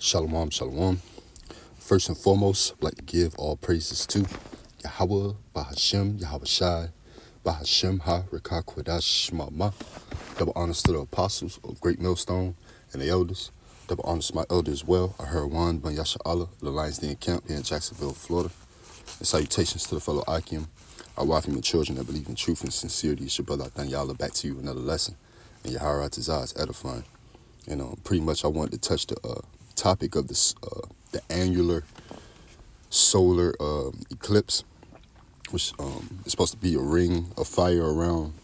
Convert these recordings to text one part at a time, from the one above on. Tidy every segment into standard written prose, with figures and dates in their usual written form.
Shalom, shalom. First and foremost, I'd like to give all praises to Yahweh, Bahashem, Yahweh Shai, Bahashem Ha, Rekah Kwadash Mama. Double honors to the apostles of Great Millstone and the elders. Double honors to my elder as well. I heard Juan Ben Yasha Allah, the Lions Den Camp here in Jacksonville, Florida. And salutations to the fellow Akim, our wife and children that believe in truth and sincerity. It's your brother Danyala back to you with another lesson. And Yahara Tazah is edifying. And pretty much I wanted to touch the topic of this, the annular solar eclipse, which is supposed to be a ring of fire around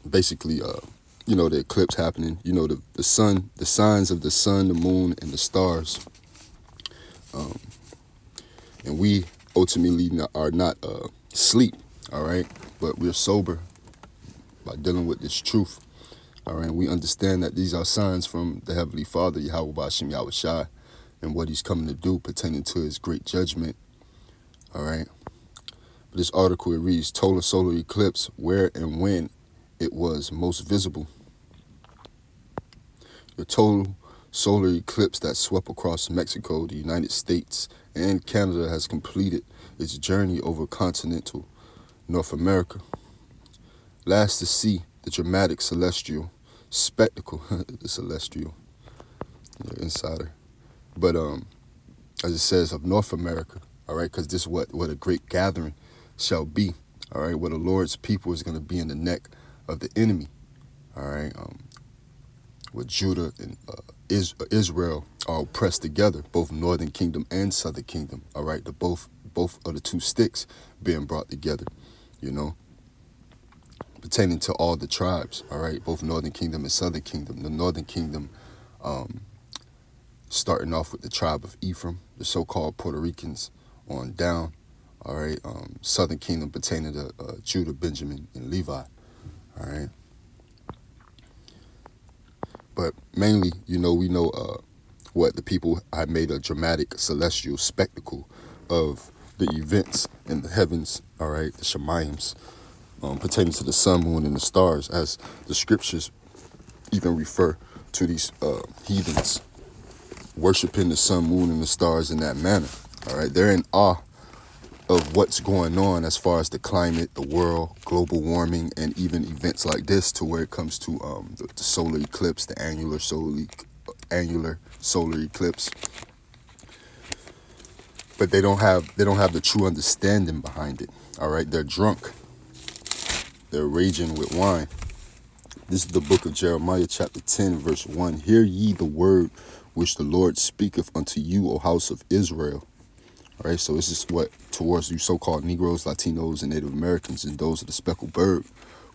basically, the eclipse happening, the sun, the signs of the sun, the moon, and the stars. And we ultimately are not asleep, all right? But we're sober by dealing with this truth. All right, we understand that these are signs from the Heavenly Father, Yahweh Bashim Yahweh Shai, and what he's coming to do pertaining to his great judgment. All right. This article, it reads, total solar eclipse, where and when it was most visible. The total solar eclipse that swept across Mexico, the United States, and Canada has completed its journey over continental North America. Last to see the dramatic celestial spectacle, the celestial insider, but as it says, of North America, all right, because this is what a great gathering shall be, all right, where the Lord's people is going to be in the neck of the enemy, all right, with Judah and Israel all pressed together, both Northern Kingdom and Southern Kingdom, all right, both of the two sticks being brought together, pertaining to all the tribes, all right, both Northern Kingdom and Southern Kingdom. The Northern Kingdom starting off with the tribe of Ephraim, the so-called Puerto Ricans on down, all right, Southern Kingdom pertaining to Judah, Benjamin, and Levi, all right. But mainly, we know what the people had made a dramatic celestial spectacle of the events in the heavens, all right, the Shemaims, pertaining to the sun, moon, and the stars, as the scriptures even refer to these heathens worshiping the sun, moon, and the stars in that manner. All right, they're in awe of what's going on as far as the climate, the world, global warming, and even events like this, to where it comes to the solar eclipse, the annular solar eclipse. But they don't have the true understanding behind it. All right, they're drunk. They're raging with wine. This is the book of Jeremiah, chapter 10, verse 1. Hear ye the word which the Lord speaketh unto you, O house of Israel. All right, so this is what towards you so-called Negroes, Latinos, and Native Americans, and those of the speckled bird,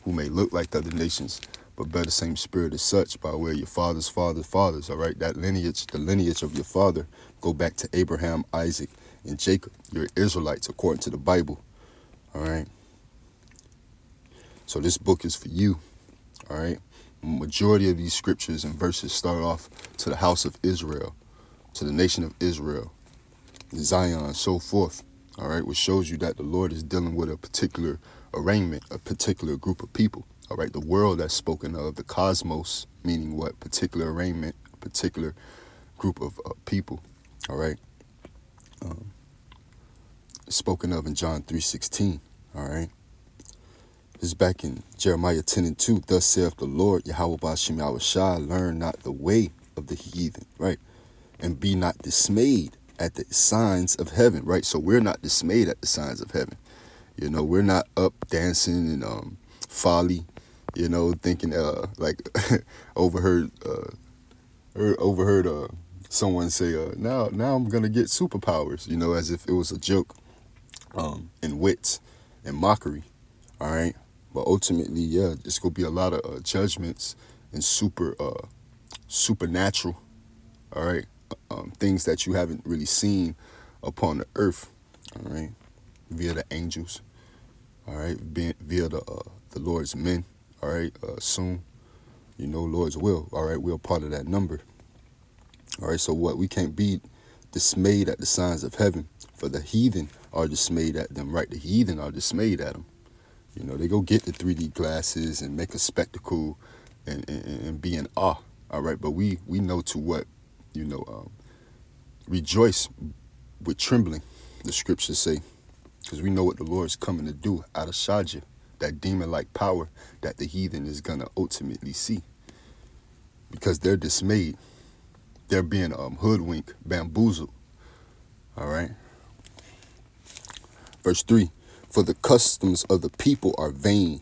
who may look like the other nations, but bear the same spirit as such, by way of your fathers, fathers, all right? That lineage, the lineage of your father, go back to Abraham, Isaac, and Jacob. You're Israelites according to the Bible, all right? So this book is for you, all right? Majority of these scriptures and verses start off to the house of Israel, to the nation of Israel, Zion, so forth, all right, which shows you that the Lord is dealing with a particular arraignment, a particular group of people, all right? The world that's spoken of, the cosmos, meaning what? Particular arraignment, a particular group of people, all right? Spoken of in John 3:16, all right? This is back in Jeremiah 10:2. Thus saith the Lord, Yahweh Bashim Yahweh Shai, learn not the way of the heathen, right? And be not dismayed at the signs of heaven, right? So we're not dismayed at the signs of heaven. We're not up dancing and folly, thinking like overheard someone say, now I'm gonna get superpowers, as if it was a joke, and wits and mockery, all right. But ultimately, yeah, it's gonna be a lot of judgments and supernatural, all right, things that you haven't really seen upon the earth, all right, via the angels, all right, via the Lord's men, all right, soon, Lord's will, all right, we're a part of that number, all right. So what? We can't be dismayed at the signs of heaven, for the heathen are dismayed at them, right? The heathen are dismayed at them. They go get the 3D glasses and make a spectacle and be in awe, All right, but we know to what, rejoice with trembling, the scriptures say, because we know what the Lord is coming to do out of Shaja, that demon-like power that the heathen is going to ultimately see, because they're dismayed. They're being hoodwinked, bamboozled. All right. Verse 3, for the customs of the people are vain.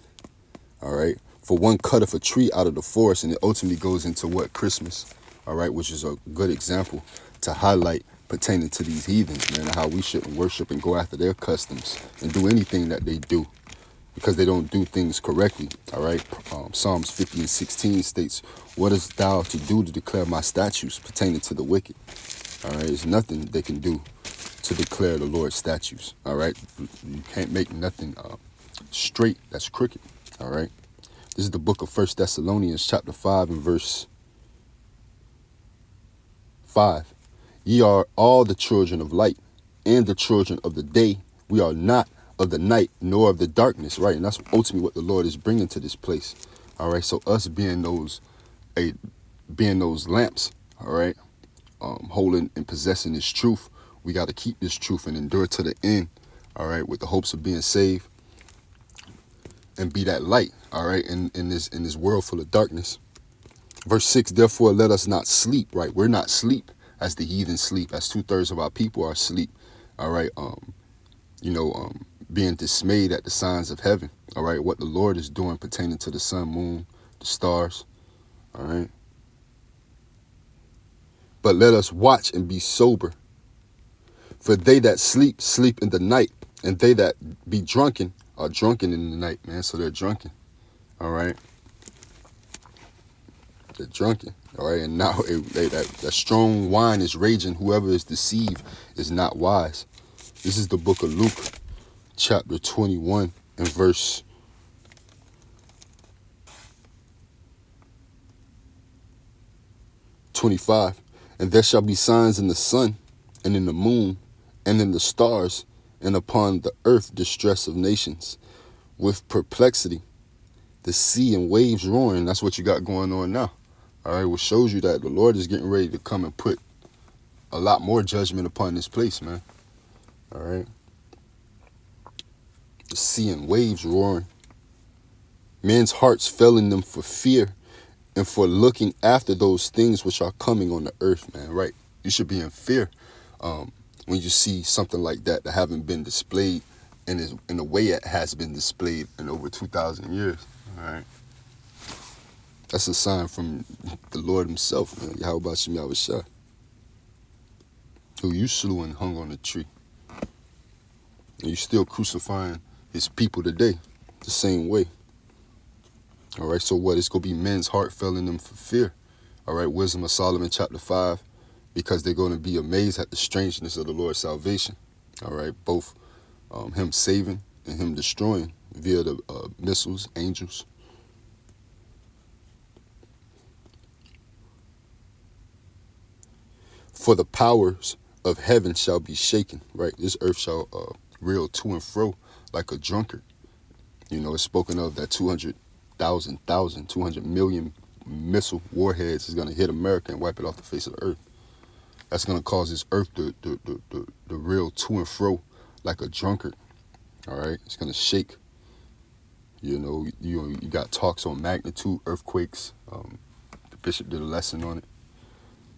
All right. For one cutteth a tree out of the forest, and it ultimately goes into what? Christmas. All right, which is a good example to highlight pertaining to these heathens, man, and how we shouldn't worship and go after their customs and do anything that they do, because they don't do things correctly. All right. Psalms 50 and 16 states, what hast thou to do to declare my statutes pertaining to the wicked? All right. There's nothing they can do to declare the Lord's statutes. All right. You can't make nothing straight that's crooked. All right. This is the book of 1 Thessalonians chapter 5 and verse 5. Ye are all the children of light and the children of the day. We are not of the night nor of the darkness, right? And that's ultimately what the Lord is bringing to this place. All right. So us being those lamps, all right, holding and possessing this truth, we got to keep this truth and endure to the end, all right, with the hopes of being saved and be that light, all right, in this world full of darkness. Verse 6, therefore let us not sleep, right? We're not sleep as the heathen sleep, as 2/3 of our people are asleep, all right, being dismayed at the signs of heaven, all right, what the Lord is doing pertaining to the sun, moon, the stars, all right. But let us watch and be sober. For they that sleep, sleep in the night, and they that be drunken are drunken in the night, man. So they're drunken, all right. They're drunken, all right. And now that strong wine is raging. Whoever is deceived is not wise. This is the book of Luke, chapter 21 and verse 25. And there shall be signs in the sun and in the moon and in the stars, and upon the earth distress of nations, with perplexity, the sea and waves roaring. That's what you got going on now. All right, which shows you that the Lord is getting ready to come and put a lot more judgment upon this place, man. All right. The sea and waves roaring. Men's hearts failing them for fear and for looking after those things which are coming on the earth, man, right? You should be in fear when you see something like that haven't been displayed in the way it has been displayed in over 2,000 years, all right? That's a sign from the Lord himself, man. Yahweh Shem Yahushua, who you slew and hung on a tree. And you still crucifying his people today the same way. All right, so what? It's going to be men's heart failing them for fear. All right, Wisdom of Solomon chapter 5, because they're going to be amazed at the strangeness of the Lord's salvation. All right, both him saving and him destroying via the missiles, angels. For the powers of heaven shall be shaken, right? This earth shall reel to and fro like a drunkard. You know, it's spoken of that 200 million missile warheads is going to hit America and wipe it off the face of the earth. That's going to cause this earth to reel to and fro like a drunkard. All right, it's going to shake. You know, you got talks on magnitude, earthquakes. The bishop did a lesson on it.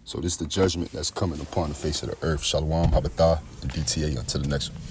So this is the judgment that's coming upon the face of the earth. Shalom, Habatah, and DTA. Until the next one.